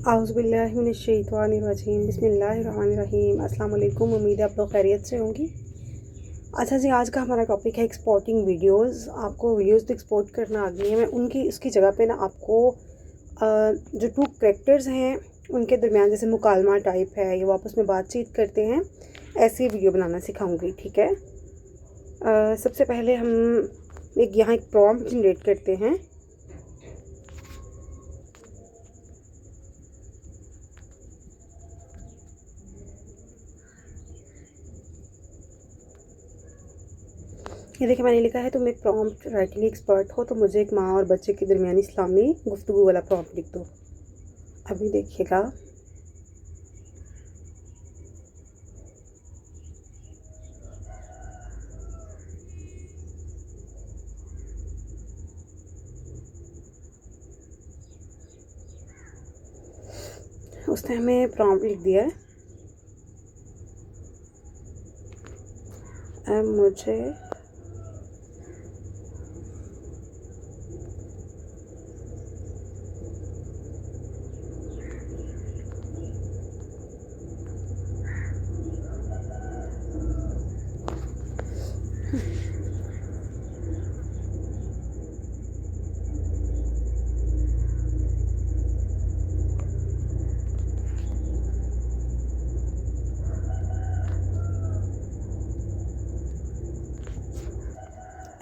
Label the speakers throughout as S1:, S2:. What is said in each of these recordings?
S1: आउज़ुबिल्लाहिमिनश्शैतानिर्रजीम बिस्मिल्लाहिर्रहमानिर्रहीम। अस्सलाम वालेकुम। उम्मीद है आप लोग खैरियत से होंगी। अच्छा जी, आज का हमारा टॉपिक है एक्सपोर्टिंग वीडियोस। आपको वीडियोस तो एक्सपोर्ट करना आ गई है। मैं उनकी उसकी जगह पे ना आपको जो टू कैरेक्टर्स हैं उनके दरमियान जैसे मुकालमा टाइप है या वो आपस में बातचीत करते हैं, ऐसी वीडियो बनाना सिखाऊंगी। ठीक है। सबसे पहले हम यहाँ एक प्रॉम्प्ट जनरेट करते हैं। ये देखिए, मैंने लिखा है तुम एक प्रॉम्प्ट राइटिंग एक्सपर्ट हो, तो मुझे एक माँ और बच्चे के दरमियानी इस्लामी गुफ्तगू वाला प्रॉम्प्ट लिख दो। अभी देखिएगा। उसने हमें प्रॉम्प्ट लिख दिया है। मुझे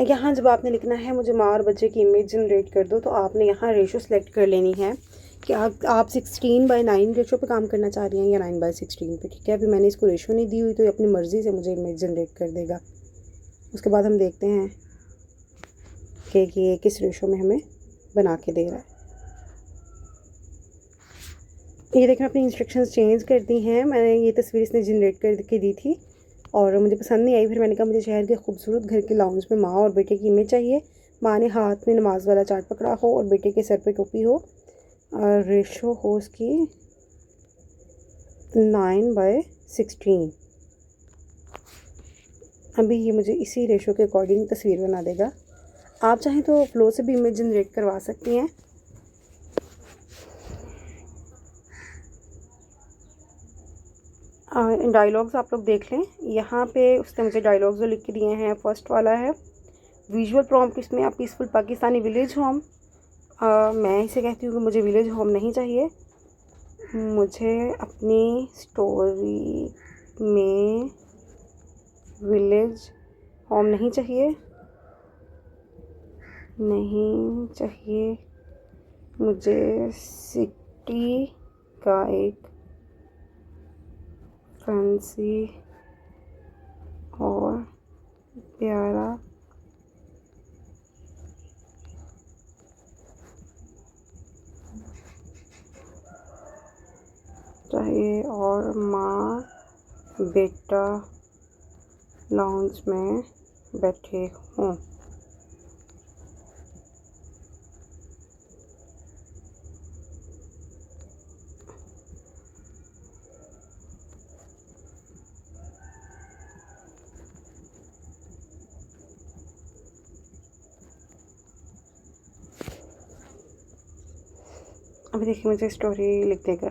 S1: यहाँ जब आपने लिखना है मुझे माँ और बच्चे की इमेज जनरेट कर दो, तो आपने यहाँ रेशो सेलेक्ट कर लेनी है कि आप 16:9 रेशो पे काम करना चाह रही हैं या 9:16 पे। ठीक है। अभी मैंने इसको रेशो नहीं दी हुई, तो ये अपनी मर्ज़ी से मुझे इमेज जनरेट कर देगा। उसके बाद हम देखते हैं कि ये किस रेशो में हमें बना के दे रहा है। ये देखें, अपनी इंस्ट्रक्शंस चेंज कर दी हैं। मैंने ये तस्वीर इसने जनरेट करके दी थी और मुझे पसंद नहीं आई। फिर मैंने कहा मुझे शहर के खूबसूरत घर के लाउंज में माँ और बेटे की इमेज चाहिए। माँ ने हाथ में नमाज वाला चार्ट पकड़ा हो और बेटे के सर पे टोपी हो और रेशो हो उसकी 9:16। अभी ये मुझे इसी रेशो के अकॉर्डिंग तस्वीर बना देगा। आप चाहें तो फ्लो से भी इमेज जनरेट करवा सकती हैं। डायलॉग्स आप लोग देख लें। यहाँ पे उसने मुझे डायलॉग्स जो लिख के दिए हैं, फर्स्ट वाला है विजुअल प्रॉम्प्ट। इसमें आप पीसफुल पाकिस्तानी विलेज होम। मैं इसे कहती हूँ कि मुझे विलेज होम नहीं चाहिए। मुझे अपनी स्टोरी में विलेज होम नहीं चाहिए, मुझे सिटी का एक फैंसी और प्यारा चाहिए और माँ बेटा लाउंज में बैठे हों। अभी देखिए मुझे स्टोरी लिख देगा।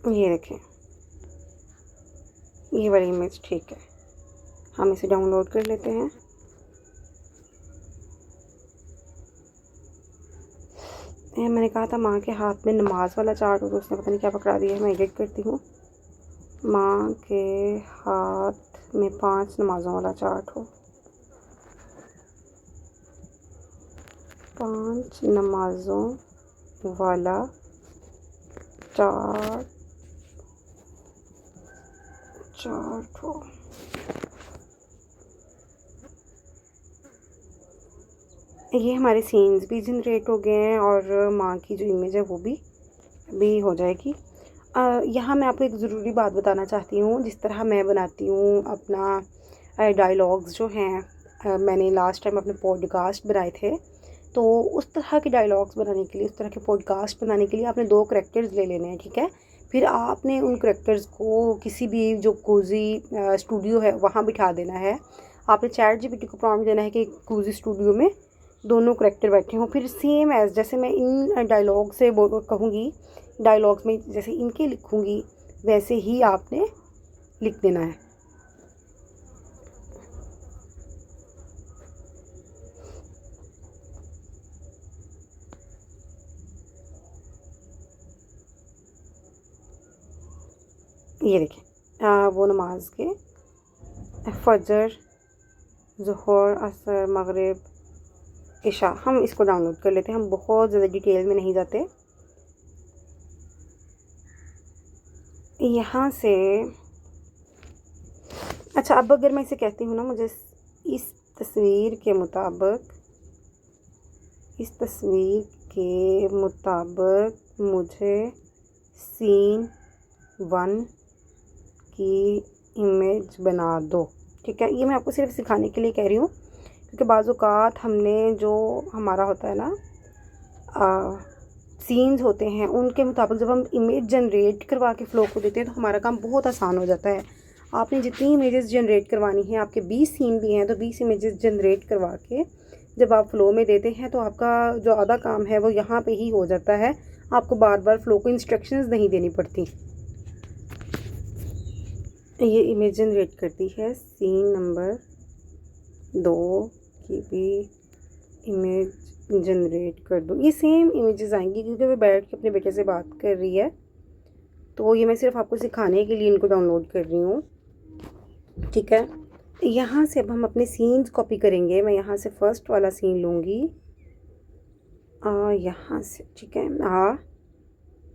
S1: ये देखें, ये वाली इमेज ठीक है। हम इसे डाउनलोड कर लेते हैं। मैंने कहा था माँ के हाथ में नमाज वाला चार्ट हो, तो उसने पता नहीं क्या पकड़ा दिया है। मैं एडिट करती हूँ। माँ के हाथ में 5 नमाज़ों वाला चार्ट हो, 5 नमाज़ों वाला चार्ट हो। ये हमारे सीन्स भी जनरेट हो गए हैं और माँ की जो इमेज है वो भी हो जाएगी। यहाँ मैं आपको एक ज़रूरी बात बताना चाहती हूँ। जिस तरह मैं बनाती हूँ अपना डायलॉग्स जो हैं, मैंने लास्ट टाइम अपने पॉडकास्ट बनाए थे, तो उस तरह के डायलॉग्स बनाने के लिए, उस तरह के पॉडकास्ट बनाने के लिए आपने 2 करैक्टर्स ले लेने हैं, ठीक है। फिर आपने उन करैक्टर्स को किसी भी जो कोज़ी स्टूडियो है वहाँ बिठा देना है। आपने चैट जीपीटी को प्रॉम्प्ट देना है कि कोज़ी स्टूडियो में दोनों करैक्टर बैठे हों। फिर सेम एज़ जैसे मैं इन डायलॉग से कहूँगी, डायलॉग्स में जैसे इनके लिखूँगी वैसे ही आपने लिख देना है। ये देखें, वो नमाज के फजर, ज़ोहर, असर, मगरिब, इशा, हम इसको डाउनलोड कर लेते हैं। हम बहुत ज़्यादा डिटेल में नहीं जाते। यहाँ से अच्छा, अब अगर मैं इसे कहती हूँ ना, मुझे इस तस्वीर के मुताबिक मुझे सीन 1 की इमेज बना दो, ठीक है। ये मैं आपको सिर्फ सिखाने के लिए कह रही हूँ, क्योंकि बाज़ औक़ात हमने जो हमारा होता है ना सीन्स होते हैं, उनके मुताबिक जब हम इमेज जनरेट करवा के फ़्लो को देते हैं तो हमारा काम बहुत आसान हो जाता है। आपने जितनी इमेजेस जनरेट करवानी है, आपके 20 सीन भी हैं तो 20 इमेजेस जनरेट करवा के जब आप फ़्लो में देते हैं तो आपका जो आधा काम है वो यहाँ पे ही हो जाता है। आपको बार बार फ़्लो को इंस्ट्रक्शंस नहीं देनी पड़ती। ये इमेज जनरेट करती है सीन नंबर 2 की भी इमेज जनरेट कर दो। ये सेम इमेजेस आएंगी क्योंकि वो बैठ के अपने बेटे से बात कर रही है, तो ये मैं सिर्फ आपको सिखाने के लिए इनको डाउनलोड कर रही हूँ, ठीक है। यहाँ से अब हम अपने सीन्स कॉपी करेंगे। मैं यहाँ से फर्स्ट वाला सीन लूँगी, यहाँ से, ठीक है।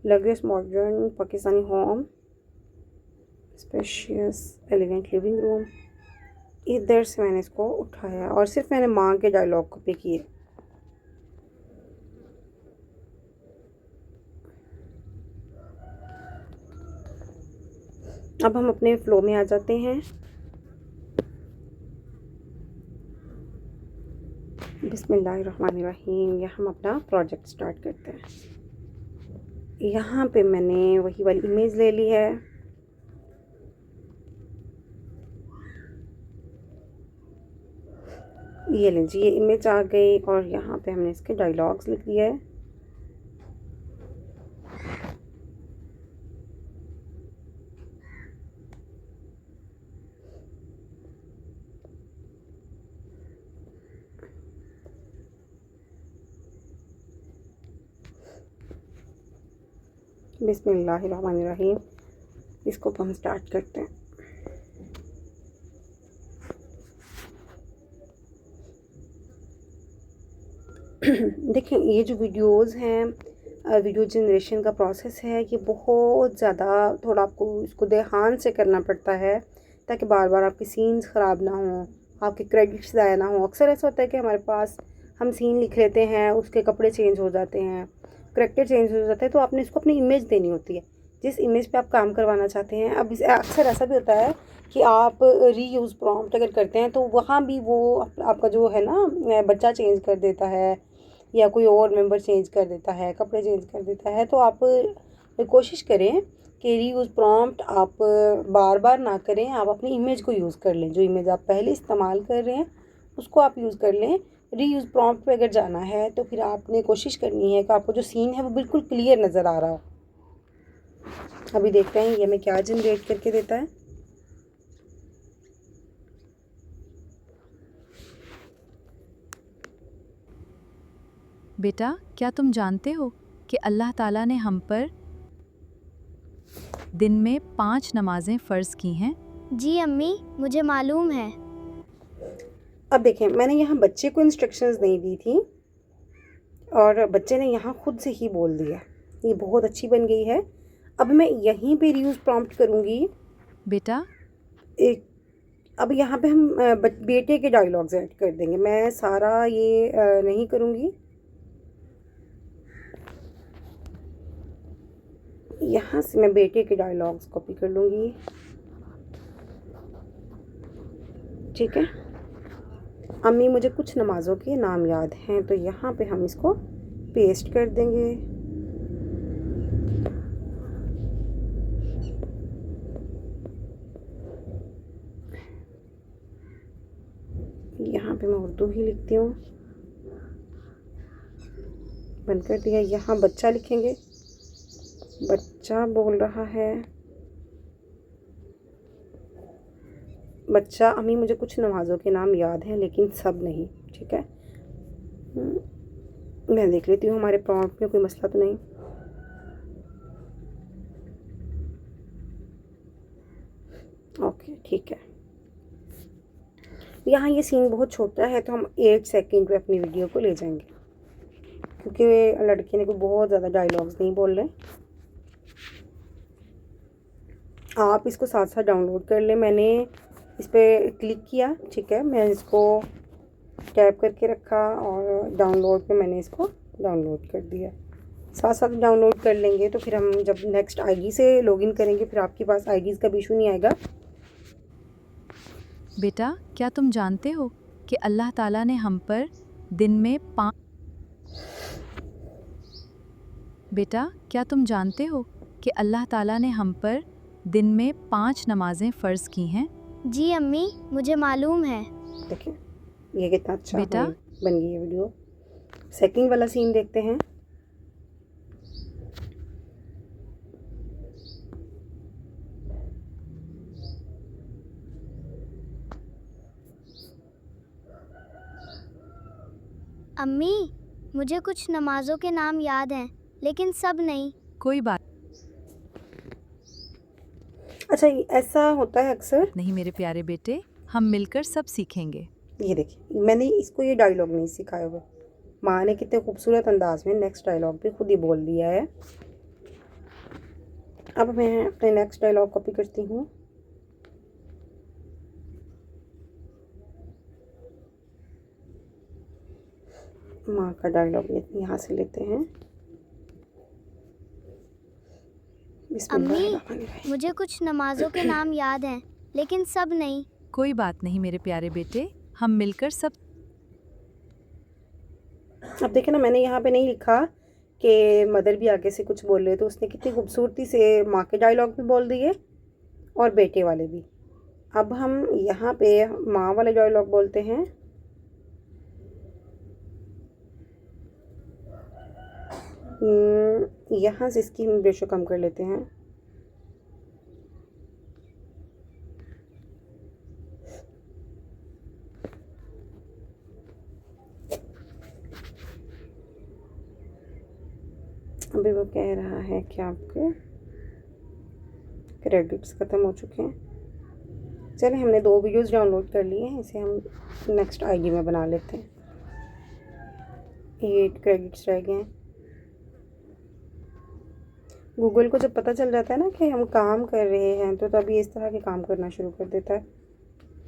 S1: Luxurious modern Pakistani home, spacious elegant living room, इधर से मैंने इसको उठाया और सिर्फ मैंने माँ के डायलॉग कॉपी किए। अब हम अपने फ़्लो में आ जाते हैं। बिस्मिल्लाहिर्रहमानिर्रहीम। या हम अपना प्रोजेक्ट स्टार्ट करते हैं। यहाँ पे मैंने वही वाली इमेज ले ली है। ये लीजिए, ये इमेज आ गई और यहाँ पे हमने इसके डायलॉग्स लिख दिया है। बिस्मिल्लाहिर्रहमानिर्रहीम। इसको हम स्टार्ट करते हैं। देखें, ये जो वीडियोस हैं, वीडियो जनरेशन का प्रोसेस है, ये बहुत ज़्यादा थोड़ा आपको इसको ध्यान से करना पड़ता है ताकि बार बार आपके सीन्स ख़राब ना हों, आपके क्रेडिट्स ज़ाया ना हों। अक्सर ऐसा होता है कि हमारे पास हम सीन लिख लेते हैं, उसके कपड़े चेंज हो जाते हैं, करैक्टर चेंज हो जाता है, तो आपने इसको अपनी इमेज देनी होती है जिस इमेज पे आप काम करवाना चाहते हैं। अब अक्सर ऐसा भी होता है कि आप रीयूज़ प्रॉम्प्ट अगर करते हैं तो वहाँ भी वो आपका जो है ना बच्चा चेंज कर देता है या कोई और मेंबर चेंज कर देता है, कपड़े चेंज कर देता है। तो आप कोशिश करें कि रीयूज़ प्रॉम्प्ट आप बार बार ना करें, आप अपनी इमेज को यूज़ कर लें। जो इमेज आप पहले इस्तेमाल कर रहे हैं उसको आप यूज़ कर लें। रीयूज़ प्रॉम्प्ट पे अगर जाना है तो फिर आपने कोशिश करनी है कि आपको जो सीन है वो बिल्कुल क्लियर नज़र आ रहा हो। अभी देखते हैं ये हमें क्या जनरेट करके देता है।
S2: बेटा, क्या तुम जानते हो कि अल्लाह ताला ने हम पर दिन में 5 नमाजें फ़र्ज़ की हैं?
S3: जी अम्मी, मुझे मालूम है।
S1: अब देखें, मैंने यहाँ बच्चे को इंस्ट्रक्शंस नहीं दी थी और बच्चे ने यहाँ खुद से ही बोल दिया। ये बहुत अच्छी बन गई है। अब मैं यहीं पे रीयूज़ प्रॉम्प्ट करूँगी।
S2: बेटा,
S1: एक अब यहाँ पे हम बेटे के डायलॉग्स ऐड कर देंगे। मैं सारा ये नहीं करूँगी। यहाँ से मैं बेटे के डायलॉग्स कॉपी कर लूँगी, ठीक है। अम्मी मुझे कुछ नमाज़ों के नाम याद हैं, तो यहाँ पे हम इसको पेस्ट कर देंगे। यहाँ पे मैं उर्दू ही लिखती हूँ, बंद कर दिया। यहाँ बच्चा लिखेंगे, बच्चा बोल रहा है। बच्चा, अम्मी मुझे कुछ नमाज़ों के नाम याद हैं लेकिन सब नहीं। ठीक है, मैं देख लेती हूँ हमारे प्रॉम्प्ट में कोई मसला तो नहीं। ओके ठीक है। यहाँ ये सीन बहुत छोटा है तो हम 8 सेकंड पे अपनी वीडियो को ले जाएंगे, क्योंकि लड़के ने कोई बहुत ज़्यादा डायलॉग्स नहीं बोल रहे। आप इसको साथ साथ डाउनलोड कर लें। मैंने इस पर क्लिक किया, ठीक है, मैं इसको टैप करके रखा और डाउनलोड पे मैंने इसको डाउनलोड कर दिया। साथ साथ डाउनलोड कर लेंगे तो फिर हम जब नेक्स्ट आईडी से लॉगिन करेंगे फिर आपके पास आईडीज़ का भी इशू नहीं आएगा।
S2: बेटा, क्या तुम जानते हो कि अल्लाह ताला ने हम पर दिन में 5 बेटा, क्या तुम जानते हो कि अल्लाह ताला ने हम पर दिन में 5 नमाजें फ़र्ज़ की हैं?
S3: जी अम्मी, मुझे मालूम है।
S1: देखिए ये कितना अच्छा
S2: बेटा?
S1: बन गई है वीडियो। सेकंड वाला सीन देखते हैं।
S3: अम्मी, मुझे कुछ नमाज़ों के नाम याद हैं लेकिन सब नहीं।
S2: कोई बात
S1: अच्छा, ऐसा होता है अक्सर।
S2: नहीं मेरे प्यारे बेटे, हम मिलकर सब सीखेंगे।
S1: ये देखिए, मैंने इसको ये डायलॉग नहीं सिखाया हुआ। माँ ने कितने खूबसूरत अंदाज में नेक्स्ट डायलॉग भी खुद ही बोल दिया है। अब मैं अपने नेक्स्ट डायलॉग कॉपी करती हूँ। माँ का डायलॉग यहाँ से लेते हैं।
S3: अम्मी,
S1: बिस्मिल्लाहिर्रहमानिर्रहीम।
S3: मुझे कुछ नमाज़ों के नाम याद हैं लेकिन सब नहीं।
S2: कोई बात नहीं मेरे प्यारे बेटे, हम मिलकर सब
S1: अब देखें ना, मैंने यहाँ पे नहीं लिखा कि मदर भी आगे से कुछ बोल रहे, तो उसने कितनी खूबसूरती से माँ के डायलॉग भी बोल दिए और बेटे वाले भी। अब हम यहाँ पे माँ वाले डायलॉग बोलते हैं। यहाँ से इसकी हम रेशो कम कर लेते हैं। अभी वो कह रहा है कि आपके क्रेडिट्स ख़त्म हो चुके हैं। चलिए, हमने 2 वीडियोस डाउनलोड कर लिए हैं, इसे हम नेक्स्ट आईडी में बना लेते हैं। ये क्रेडिट्स रह गए हैं। गूगल को जब पता चल जाता है ना कि हम काम कर रहे हैं, तो तभी इस तरह के काम करना शुरू कर देता है,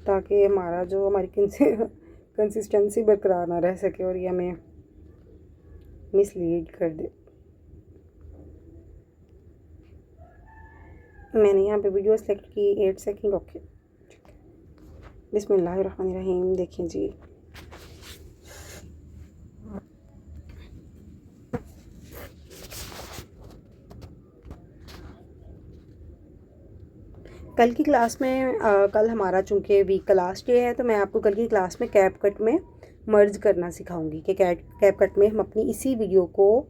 S1: ताकि हमारी कंसिस्टेंसी बरकरार ना रह सके और ये हमें मिसलीड कर दे। मैंने यहाँ पे वीडियो सेलेक्ट की 8 सेकंड। ओके, बिस्मिल्लाहिर्रहमानिर्रहीम। देखिए जी, कल की क्लास में कल हमारा चूँकि वीक का लास्ट डे है, तो मैं आपको कल की क्लास में कैपकट में मर्ज करना सिखाऊंगी कि कैपकट में हम अपनी इसी वीडियो को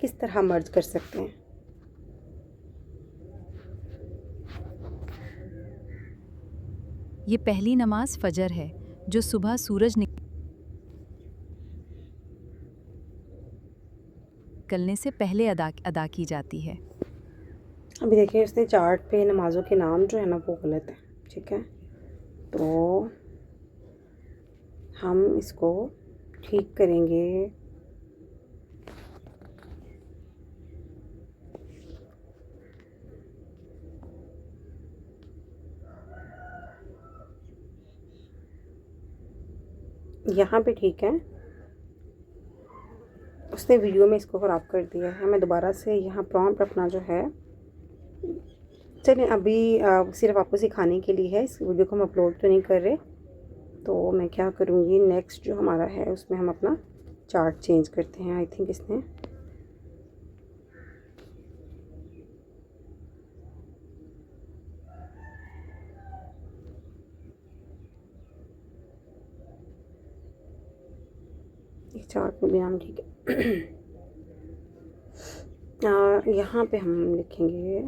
S1: किस तरह मर्ज कर सकते हैं।
S2: ये पहली नमाज फजर है जो सुबह सूरज निकलने से पहले अदा की जाती है।
S1: अभी देखिए, इसने चार्ट पे नमाज़ों के नाम जो है ना वो गलत है। ठीक है, तो हम इसको ठीक करेंगे। यहाँ पे ठीक है, उसने वीडियो में इसको ख़राब कर दिया है। मैं दोबारा से यहाँ प्रॉम्प्ट अपना जो है, चलिए अभी सिर्फ आपको सिखाने के लिए है, इस वीडियो को हम अपलोड तो नहीं कर रहे। तो मैं क्या करूँगी, नेक्स्ट जो हमारा है उसमें हम अपना चार्ट चेंज करते हैं। आई थिंक इसने इस चार्ट में भी हम ठीक है। यहाँ पे हम लिखेंगे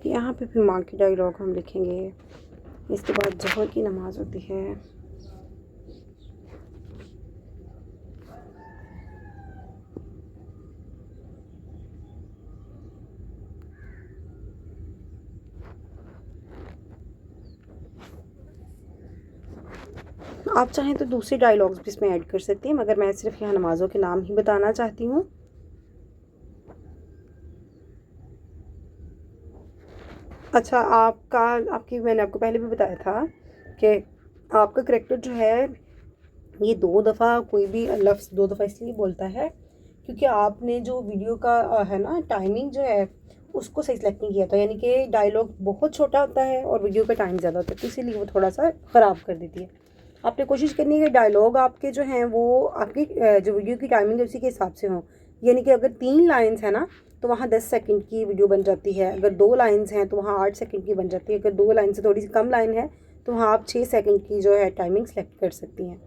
S1: यहाँ पे फिर माँ की डायलॉग हम लिखेंगे। इसके बाद ज़ोहर की नमाज़ होती है। आप चाहें तो दूसरे डायलॉग्स भी इसमें ऐड कर सकते हैं, मगर मैं सिर्फ यहाँ नमाज़ों के नाम ही बताना चाहती हूँ। अच्छा, आपकी मैंने आपको पहले भी बताया था कि आपका करेक्टर जो है ये 2 दफ़ा कोई भी लफ्ज़ 2 दफ़ा इसलिए बोलता है क्योंकि आपने जो वीडियो का है ना टाइमिंग जो है उसको सही सेलेक्ट नहीं किया था। यानी कि डायलॉग बहुत छोटा होता है और वीडियो का टाइम ज़्यादा होता है, तो इसीलिए वो थोड़ा सा ख़राब कर देती है। आपने कोशिश करनी है कि डायलॉग आपके जो हैं वो आपकी जो वीडियो की टाइमिंग है उसी के हिसाब से हों। यानी कि अगर 3 लाइन्स है ना तो वहाँ 10 सेकंड की वीडियो बन जाती है। अगर 2 लाइन्स हैं तो वहाँ 8 सेकंड की बन जाती है। अगर 2 लाइन से थोड़ी सी कम लाइन है तो वहाँ आप 6 सेकंड की जो है टाइमिंग सेलेक्ट कर सकती हैं।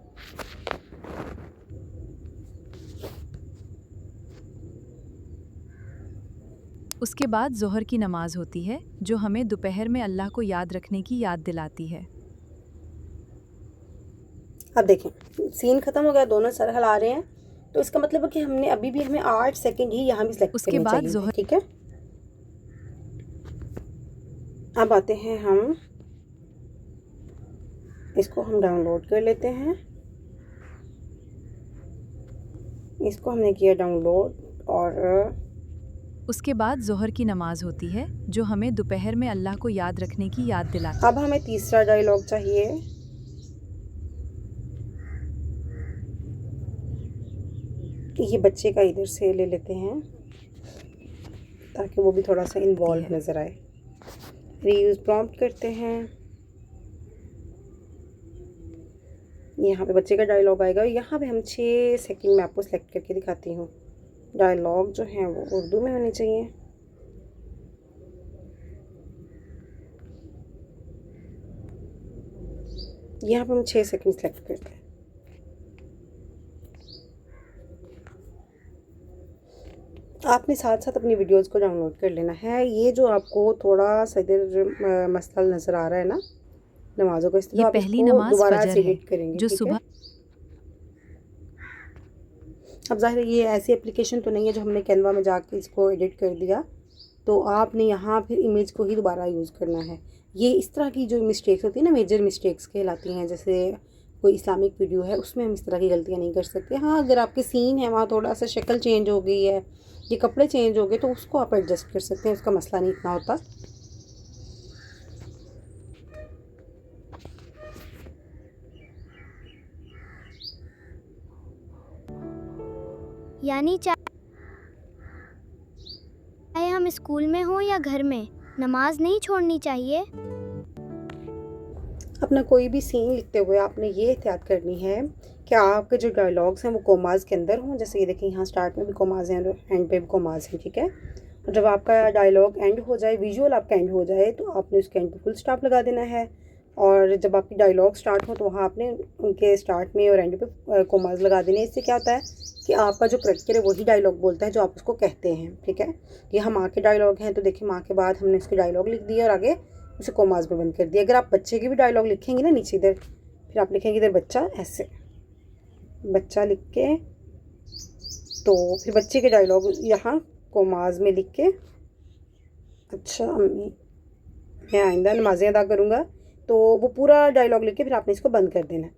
S2: उसके बाद ज़ोहर की नमाज होती है जो हमें दोपहर में अल्लाह को याद रखने की याद दिलाती है।
S1: अब देखें, सीन ख़त्म हो गया, दोनों सर हिला रहे हैं, तो इसका मतलब है कि हमने अभी भी हमें 8 सेकंड ही यहाँ भी सेलेक्ट
S2: उसके
S1: करने
S2: बाद
S1: चाहिए,
S2: ज़ोहर
S1: ठीक है। अब आते हैं हम इसको हम डाउनलोड कर लेते हैं। इसको हमने किया डाउनलोड और
S2: उसके बाद ज़ोहर की नमाज होती है जो हमें दोपहर में अल्लाह को याद रखने की याद दिलाती है।
S1: अब हमें तीसरा डायलॉग चाहिए। ये बच्चे का इधर से ले लेते हैं ताकि वो भी थोड़ा सा इन्वॉल्व नज़र आए। रीयूज़ प्रॉम्प्ट करते हैं। यहाँ पे बच्चे का डायलॉग आएगा। यहाँ पे हम 6 सेकंड में आपको सेलेक्ट करके दिखाती हूँ। डायलॉग जो हैं वो उर्दू में होने चाहिए। यहाँ पे हम 6 सेकंड सेलेक्ट करते हैं। आपने साथ साथ अपनी वीडियोस को डाउनलोड कर लेना है। ये जो आपको थोड़ा सा इधर मसला नज़र आ रहा है ना नमाज़ों का, इस
S2: ये
S1: तरह आप
S2: पहली
S1: इसको
S2: नमाज
S1: दोबारा
S2: फजर
S1: से
S2: है
S1: एडिट करेंगे,
S2: जो
S1: ठीक
S2: सुबह
S1: है। अब ज़ाहिर है ये ऐसी एप्लीकेशन तो नहीं है जो हमने कैनवा में जाके इसको एडिट कर दिया, तो आपने यहाँ फिर इमेज को ही दोबारा यूज़ करना है। ये इस तरह की जो मिस्टेक्स होती है ना, मेजर मिस्टेक्स कहलाती हैं। जैसे कोई इस्लामिक वीडियो है उसमें हम इस तरह की गलतियाँ नहीं कर सकते। हाँ, अगर आपके सीन है वहाँ थोड़ा सा शक्ल चेंज हो गई है, ये कपड़े चेंज हो गए, तो उसको आप एडजस्ट कर सकते हैं, उसका मसला नहीं इतना होता।
S3: यानी चाहे हम स्कूल में हों या घर में, नमाज नहीं छोड़नी चाहिए।
S1: अपना कोई भी सीन लिखते हुए आपने ये एहतियात करनी है कि आपके जो डायलॉग्स हैं वो कोमाज के अंदर हों। जैसे ये देखिए, यहाँ स्टार्ट में भी कोमाज हैं और एंड पे भी कोमाज हैं, ठीक है। और जब आपका डायलॉग एंड हो जाए, विजुअल आपका एंड हो जाए, तो आपने उसके एंड पे फुल स्टॉप लगा देना है। और जब आपकी डायलॉग स्टार्ट हो तो वहाँ आपने उनके स्टार्ट में और एंड पे कोमाज लगा देने। इससे क्या होता है कि आपका जो करेक्टर है वही डायलॉग बोलता है जो आप उसको कहते हैं, ठीक है। ये हम माँ के डायलॉग हैं, तो देखिए माँ के बाद हमने उसके डायलॉग लिख दिया और आगे उसे कोमाज में बंद कर दिया। अगर आप बच्चे के भी डायलॉग लिखेंगे ना नीचे इधर, फिर आप लिखेंगे इधर बच्चा, ऐसे बच्चा लिख के, तो फिर बच्चे के डायलॉग यहाँ कोमाज में लिख के, अच्छा अम्मी मैं आइंदा नमाज़ें अदा करूँगा, तो वो पूरा डायलॉग लिख के फिर आपने इसको बंद कर देना है।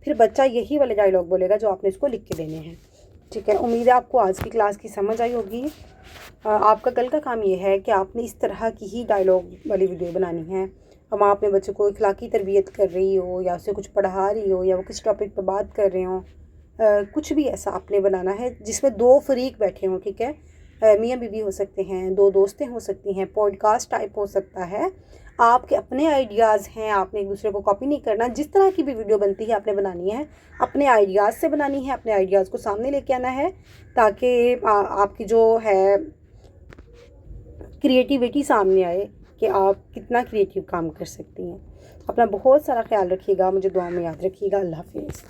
S1: फिर बच्चा यही वाले डायलॉग बोलेगा जो आपने इसको लिख के देने हैं। ठीक है, उम्मीद है आपको आज की क्लास की समझ आई होगी। आपका कल का काम ये है कि आपने इस तरह की ही डायलॉग वाली वीडियो बनानी है। हम आप अपने बच्चों को इखलाकी तरबियत कर रही हो या उसे कुछ पढ़ा रही हो या वो किस टॉपिक पर बात कर रहे हो, कुछ भी ऐसा आपने बनाना है जिसमें दो फरीक बैठे हों। ठीक है, मियाँ बीवी हो सकते हैं, दो दोस्तें हो सकती हैं, पॉडकास्ट टाइप हो सकता है। आपके अपने आइडियाज़ हैं, आपने एक दूसरे को कॉपी नहीं करना। जिस तरह की भी वीडियो बनती है आपने बनानी है, अपने आइडियाज़ से बनानी है, अपने आइडियाज़ को सामने लेके आना है ताकि आपकी जो है क्रिएटिविटी सामने आए कि आप कितना क्रिएटिव काम कर सकती हैं। अपना बहुत सारा ख्याल रखिएगा, मुझे दुआ में याद रखिएगा। अल्लाह हाफिज़।